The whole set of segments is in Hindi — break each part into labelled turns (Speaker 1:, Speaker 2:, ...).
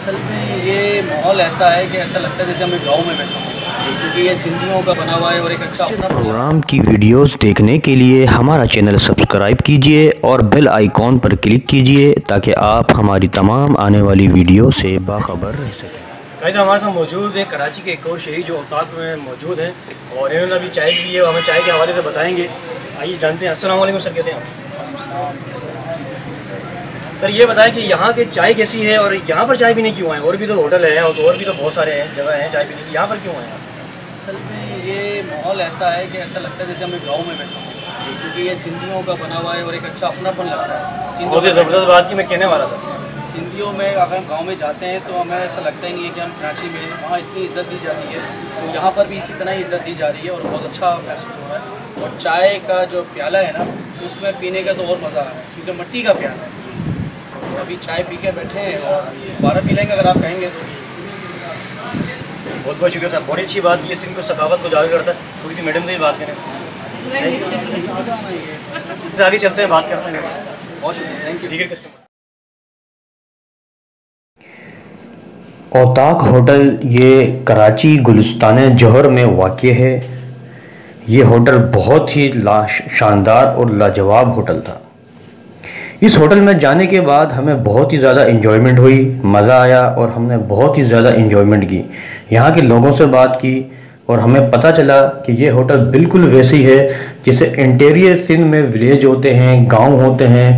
Speaker 1: असल में ये माहौल ऐसा है कि ऐसा लगता है जैसे हमें गांव में बैठा हूँ, क्योंकि ये सिंधियों का बना हुआ है और एक अच्छा अपना
Speaker 2: प्रोग्राम की वीडियोस देखने के लिए हमारा चैनल सब्सक्राइब कीजिए और बेल आइकॉन पर क्लिक कीजिए ताकि आप हमारी तमाम आने वाली वीडियो से बाखबर रह सकें।
Speaker 3: गाइस हमारे साथ मौजूद है कराची के एक और शहरी जो औताक में मौजूद हैं और इन्होंने अभी चाय पी है, हमें चाय के हवाले से बताएंगे। आइए जानते हैं। अस्सलाम वालेकुम सर, कैसे हैं आप? सर ये बताएं कि यहाँ की चाय कैसी है और यहाँ पर चाय पीने क्यों आए? और भी तो होटल है और भी तो बहुत सारे हैं जगह हैं चाय पीने की, यहाँ पर क्यों आए आप?
Speaker 1: असल में ये माहौल ऐसा है कि ऐसा लगता है जैसे हमें गांव में बैठा हूँ, क्योंकि ये सिंधियों का बना हुआ है और एक अच्छा अपनापन लगता है।
Speaker 3: बहुत ही ज़बरदस्त बात की मैं कहने वाला था।
Speaker 1: सिंधियों में अगर हम गांव में जाते हैं तो हमें ऐसा लगता ही नहीं है कि हम कराची में वहाँ इतनी इज़्ज़त दी जाती है, तो यहाँ पर भी इसी तरह ही इज़्ज़त दी जा रही है और बहुत अच्छा महसूस हो रहा है। और चाय का जो प्याला है ना, उसमें पीने का तो और मज़ा आ रहा है क्योंकि मिट्टी का प्याला है। तो अभी चाय पी के बैठे हैं और 12 पी लेंगे अगर आप कहेंगे तो।
Speaker 3: बहुत बहुत शुक्रिया सर, बहुत अच्छी बात। ये सिंध को सकावत को उजागर करता है। थोड़ी सी मैडम से ही बात करें, आगे चलते हैं, बात करते हैं।
Speaker 1: बहुत शुक्रिया, थैंक यू।
Speaker 3: ठीक है कस्टमर।
Speaker 2: औताक होटल ये कराची गुलिस्तान जौहर में वाक़ है। ये होटल बहुत ही शानदार और लाजवाब होटल था। इस होटल में जाने के बाद हमें बहुत ही ज़्यादा इन्जॉयमेंट हुई, मज़ा आया और हमने बहुत ही ज़्यादा इन्जॉयमेंट की। यहाँ के लोगों से बात की और हमें पता चला कि ये होटल बिल्कुल वैसी है जैसे इंटीरियर सिंध में विलेज होते हैं, गांव होते हैं,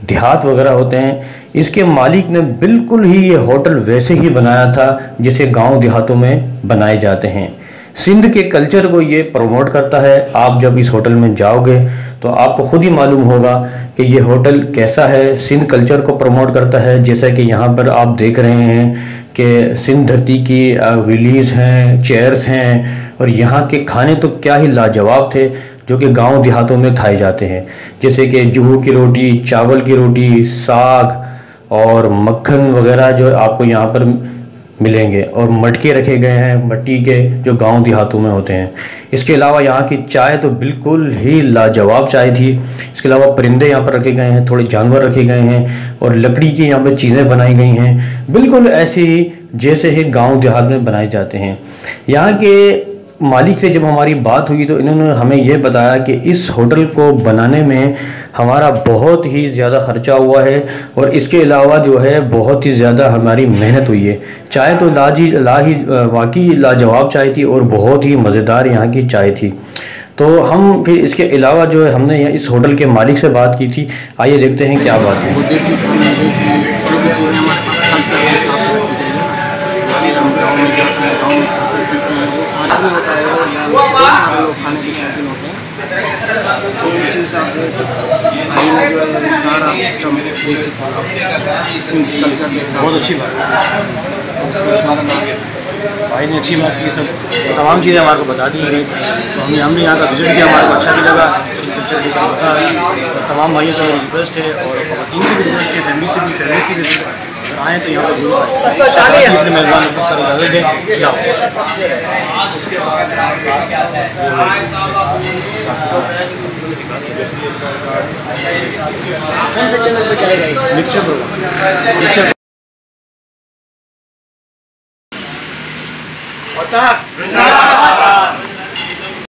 Speaker 2: देहात वगैरह होते हैं। इसके मालिक ने बिल्कुल ही ये होटल वैसे ही बनाया था जैसे गांव देहातों में बनाए जाते हैं। सिंध के कल्चर को ये प्रमोट करता है। आप जब इस होटल में जाओगे तो आपको खुद ही मालूम होगा कि ये होटल कैसा है, सिंध कल्चर को प्रमोट करता है। जैसा कि यहाँ पर आप देख रहे हैं कि सिंध धरती की विलीज हैं, चेयर्स हैं और यहाँ के खाने तो क्या ही लाजवाब थे जो कि गांव देहातों में खाए जाते हैं। जैसे कि जूहू की रोटी, चावल की रोटी, साग और मक्खन वगैरह जो आपको यहाँ पर मिलेंगे और मटके रखे गए हैं मिट्टी के जो गांव देहातों में होते हैं। इसके अलावा यहाँ की चाय तो बिल्कुल ही लाजवाब चाय थी। इसके अलावा परिंदे यहाँ पर रखे गए हैं, थोड़े जानवर रखे गए हैं और लकड़ी की यहाँ पर चीज़ें बनाई गई हैं, बिल्कुल ऐसे ही जैसे ही गांव देहात में बनाए जाते हैं। यहाँ के मालिक से जब हमारी बात हुई तो इन्होंने हमें ये बताया कि इस होटल को बनाने में हमारा बहुत ही ज़्यादा ख़र्चा हुआ है और इसके अलावा जो है बहुत ही ज़्यादा हमारी मेहनत हुई है। चाय तो वाकई लाजवाब चाय थी और बहुत ही मज़ेदार यहाँ की चाय थी। तो हम फिर इसके अलावा जो है हमने इस होटल के मालिक से बात की थी। आइए देखते हैं क्या बात है।
Speaker 1: देसी खाना, देसी जो भी चीज़ें हमारे पास कल्चर के हिसाब से रखी गई है, जैसे हम गाँव में जाते हैं, गाँव में खाते पीते हैं, वो साथ में होता है और यहाँ बहुत सारे लोग खाने के शौकीन होते हैं। तो उसी हिसाब से भाई ने जो है सारा सिस्टम देसी खाना कल्चर के हिसाब।
Speaker 3: बहुत अच्छी बात भाई ने अच्छी बात की। सब तमाम चीज़ें हमारे को बता दी गई, तो हमने यहाँ का विजिट किया, हमारे को अच्छा भी लगा। कल्चर की होता है और तमाम भाइयों से रिक्वेस्ट है और ख़वातीन से भी रिक्वेस्ट है, फैमिली से भी आएँ तो यहाँ पर जरूर मेहरबान
Speaker 1: कौन से चैनल पे चलेगा?
Speaker 3: मिक्सर होता